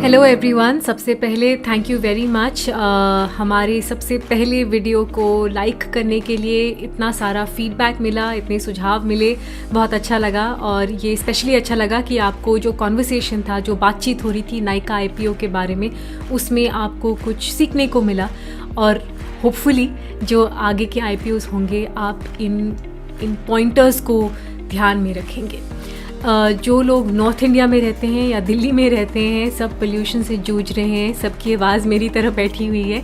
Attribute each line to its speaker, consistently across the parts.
Speaker 1: Hello everyone, सबसे पहले thank you very much हमारे सबसे पहले वीडियो को लाइक करने के लिए। इतना सारा फीडबैक मिला, इतने सुझाव मिले, बहुत अच्छा लगा। और ये स्पेशली अच्छा लगा कि आपको जो कॉन्वर्सेशन था, जो बातचीत हो रही थी नायका आईपीओ के बारे में, उसमें आपको कुछ सीखने को मिला। और होपफुली जो आगे के आईपीओस होंगे आप इन पॉइंटर्स को ध्यान में रखेंगे। जो लोग नॉर्थ इंडिया में रहते हैं या दिल्ली में रहते हैं, सब पोल्यूशन से जूझ रहे हैं, सबकी आवाज़ मेरी तरफ बैठी हुई है।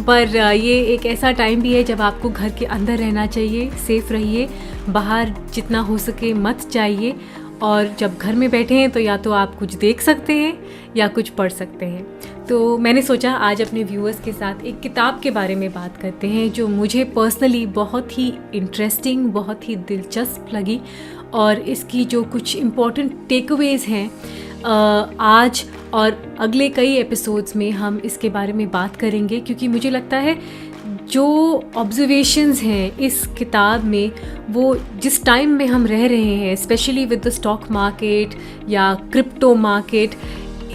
Speaker 1: पर ये एक ऐसा टाइम भी है जब आपको घर के अंदर रहना चाहिए। सेफ़ रहिए, बाहर जितना हो सके मत जाइए। और जब घर में बैठे हैं तो या तो आप कुछ देख सकते हैं या कुछ पढ़ सकते हैं। तो मैंने सोचा आज अपने व्यूअर्स के साथ एक किताब के बारे में बात करते हैं जो मुझे पर्सनली बहुत ही इंटरेस्टिंग, बहुत ही दिलचस्प लगी। और इसकी जो कुछ इम्पॉर्टेंट टेकअवेज़ हैं आज और अगले कई एपिसोड्स में हम इसके बारे में बात करेंगे, क्योंकि मुझे लगता है जो ऑब्जर्वेशंस हैं इस किताब में, वो जिस टाइम में हम रह रहे हैं, specially with the stock market या क्रिप्टो मार्केट,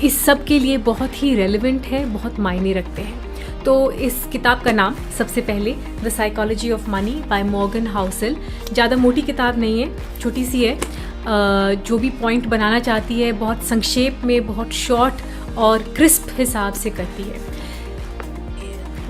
Speaker 1: इस सब के लिए बहुत ही रेलेवेंट है, बहुत मायने रखते हैं। तो इस किताब का नाम सबसे पहले the psychology of money by Morgan Housel. ज़्यादा मोटी किताब नहीं है, छोटी सी है। जो भी पॉइंट बनाना चाहती है बहुत संक्षेप में, बहुत शॉर्ट और क्रिस्प हिसाब से करती है।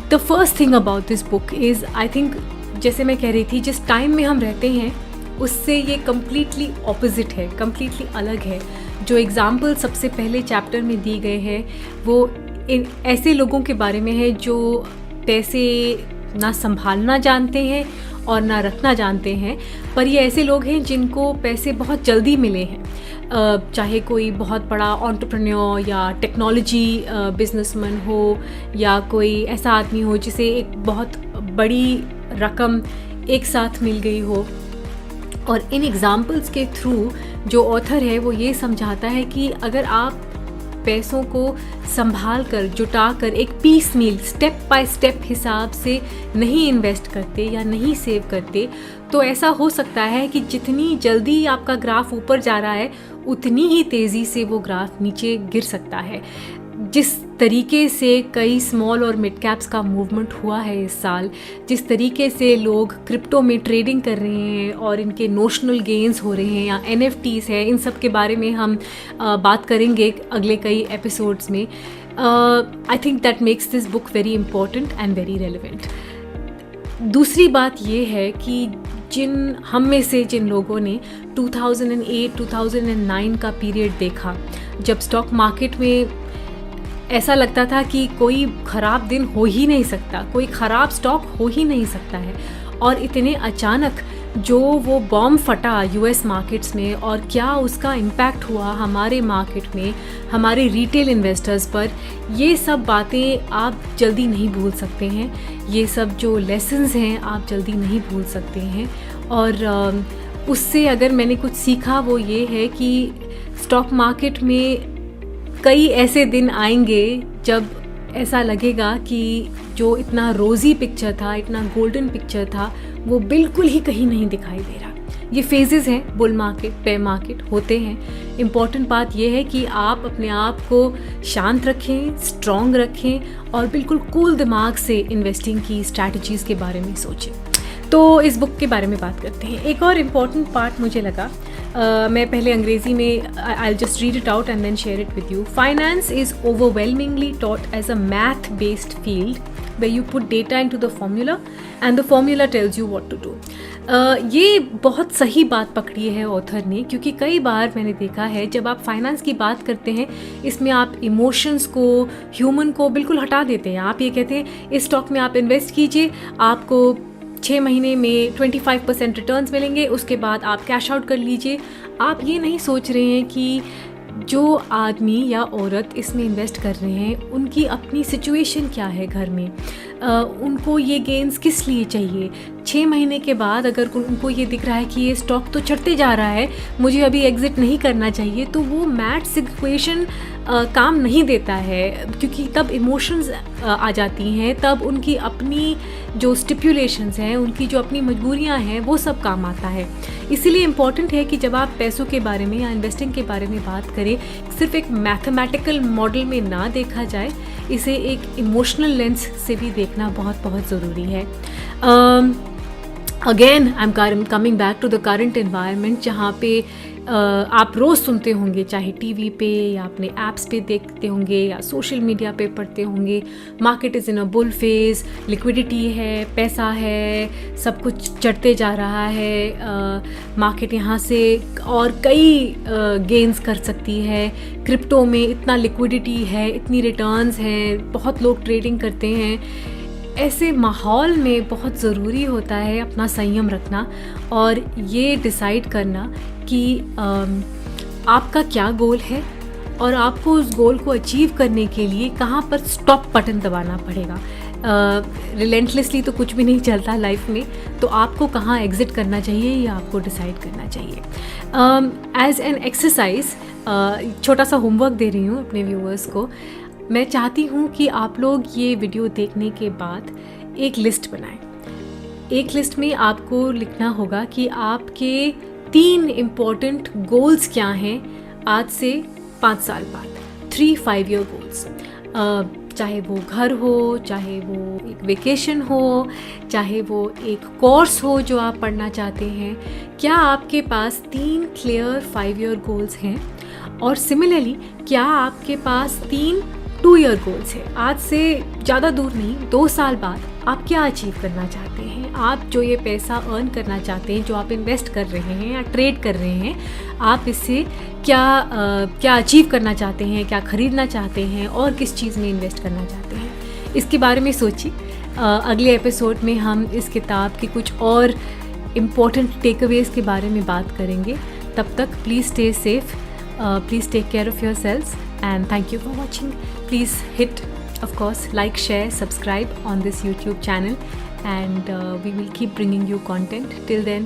Speaker 1: The first thing about this book is, I think जैसे मैं कह रही थी, जिस टाइम में हम रहते हैं उससे ये कम्प्लीटली ऑपोजिट है, कम्प्लीटली अलग है। जो एग्ज़ाम्पल सबसे पहले चैप्टर में दी गए हैं वो इन ऐसे लोगों के बारे में है जो पैसे ना संभालना जानते हैं और ना रखना जानते हैं। पर ये ऐसे लोग हैं जिनको पैसे बहुत जल्दी मिले हैं, चाहे कोई बहुत बड़ा एंटरप्रेन्योर या टेक्नोलॉजी बिजनेसमैन हो, या कोई ऐसा आदमी हो जिसे एक बहुत बड़ी रकम एक साथ मिल गई हो। और इन एग्ज़ाम्पल्स के थ्रू जो ऑथर है वो ये समझाता है कि अगर आप पैसों को संभाल कर, जुटा कर, एक piecemeal, step by step हिसाब से नहीं इन्वेस्ट करते या नहीं सेव करते, तो ऐसा हो सकता है कि जितनी जल्दी आपका ग्राफ ऊपर जा रहा है उतनी ही तेज़ी से वो ग्राफ नीचे गिर सकता है। जिस तरीके से कई स्मॉल और मिड कैप्स का मूवमेंट हुआ है इस साल, जिस तरीके से लोग क्रिप्टो में ट्रेडिंग कर रहे हैं और इनके नोशनल गेन्स हो रहे हैं या NFTs है, इन सब के बारे में हम बात करेंगे अगले कई एपिसोड्स में। I think that makes this book very important and very relevant. दूसरी बात ये है कि हम में से जिन लोगों ने 2008-2009 का पीरियड देखा, जब स्टॉक मार्केट में ऐसा लगता था कि कोई ख़राब दिन हो ही नहीं सकता, कोई ख़राब स्टॉक हो ही नहीं सकता है, और इतने अचानक जो वो बॉम्ब फटा US मार्केट्स में और क्या उसका इम्पैक्ट हुआ हमारे मार्केट में, हमारे रिटेल इन्वेस्टर्स पर, ये सब बातें आप जल्दी नहीं भूल सकते हैं। ये सब जो लेसन्स हैं आप जल्दी नहीं भूल सकते हैं। और उससे अगर मैंने कुछ सीखा वो ये है कि स्टॉक मार्केट में कई ऐसे दिन आएंगे जब ऐसा लगेगा कि जो इतना रोज़ी पिक्चर था, इतना गोल्डन पिक्चर था, वो बिल्कुल ही कहीं नहीं दिखाई दे रहा। ये फेजेस हैं, बुल मार्केट, बेयर मार्केट होते हैं। इम्पॉर्टेंट बात ये है कि आप अपने आप को शांत रखें, स्ट्रॉन्ग रखें और बिल्कुल कूल दिमाग से इन्वेस्टिंग की स्ट्रैटेजीज़ के बारे में सोचें। तो इस बुक के बारे में बात करते हैं। एक और इम्पॉर्टेंट पार्ट मुझे लगा, मैं पहले अंग्रेज़ी में, I'll just read it out and then share it with you. Finance is overwhelmingly taught as a math-based field where you put data into the formula and the formula tells you what to do. ये बहुत सही बात पकड़ी है author ने, क्योंकि कई बार मैंने देखा है जब आप फाइनेंस की बात करते हैं इसमें आप इमोशंस को, ह्यूमन को बिल्कुल हटा देते हैं। आप ये कहते हैं इस स्टॉक में आप इन्वेस्ट कीजिए, आपको 6 महीने में 25% रिटर्न्स मिलेंगे, उसके बाद आप कैश आउट कर लीजिए। आप ये नहीं सोच रहे हैं कि जो आदमी या औरत इसमें इन्वेस्ट कर रहे हैं उनकी अपनी सिचुएशन क्या है घर में, उनको ये गेन्स किस लिए चाहिए। 6 महीने के बाद अगर उनको ये दिख रहा है कि ये स्टॉक तो चढ़ते जा रहा है, मुझे अभी एग्ज़िट नहीं करना चाहिए, तो वो मैथ्स इक्वेशन काम नहीं देता है, क्योंकि तब इमोशंस आ जाती हैं, तब उनकी अपनी जो स्टिपुलेशंस हैं, उनकी जो अपनी मजबूरियां हैं, वो सब काम आता है। इसीलिए इम्पॉर्टेंट है कि जब आप पैसों के बारे में या इन्वेस्टिंग के बारे में बात करें, सिर्फ एक मैथमेटिकल मॉडल में ना देखा जाए, इसे एक इमोशनल लेंस से भी देखना बहुत बहुत ज़रूरी है। Again I am coming back to the current environment, जहाँ पे आप रोज़ सुनते होंगे, चाहे टीवी पे या अपने ऐप्स पे देखते होंगे या सोशल मीडिया पे पढ़ते होंगे, market is in a bull phase, liquidity है, पैसा है, सब कुछ चढ़ते जा रहा है, मार्केट यहाँ से और कई गेन्स कर सकती है, क्रिप्टो में इतना लिक्विडिटी है, इतनी रिटर्न्स हैं, बहुत लोग ट्रेडिंग करते हैं। ऐसे माहौल में बहुत ज़रूरी होता है अपना संयम रखना और ये डिसाइड करना कि आपका क्या गोल है और आपको उस गोल को अचीव करने के लिए कहाँ पर स्टॉप बटन दबाना पड़ेगा। रिलेंटलेसली तो कुछ भी नहीं चलता लाइफ में, तो आपको कहाँ एग्ज़िट करना चाहिए ये आपको डिसाइड करना चाहिए। एज एन एक्सरसाइज छोटा सा होमवर्क दे रही हूँ अपने व्यूअर्स को। मैं चाहती हूँ कि आप लोग ये वीडियो देखने के बाद एक लिस्ट बनाएं। एक लिस्ट में आपको लिखना होगा कि आपके 3 इम्पॉर्टेंट गोल्स क्या हैं आज से 5 साल बाद, 3 5-year गोल्स। चाहे वो घर हो, चाहे वो एक वेकेशन हो, चाहे वो एक कोर्स हो जो आप पढ़ना चाहते हैं। क्या आपके पास 3 क्लियर 5-year गोल्स हैं? और सिमिलरली क्या आपके पास 3 2-year गोल्स है? आज से ज़्यादा दूर नहीं, 2 साल बाद आप क्या अचीव करना चाहते हैं? आप जो ये पैसा अर्न करना चाहते हैं, जो आप इन्वेस्ट कर रहे हैं या ट्रेड कर रहे हैं, आप इससे क्या अचीव करना चाहते हैं, क्या ख़रीदना चाहते हैं और किस चीज़ में इन्वेस्ट करना चाहते हैं? इसके बारे में सोचिए। अगले एपिसोड में हम इस किताब की कुछ और इम्पोर्टेंट टेकअवेज़ के बारे में बात करेंगे। तब तक please stay safe, please take care of yourselves, and thank you for watching. Please hit, of course, like, share, subscribe on this YouTube channel, and we will keep bringing you content. Till then,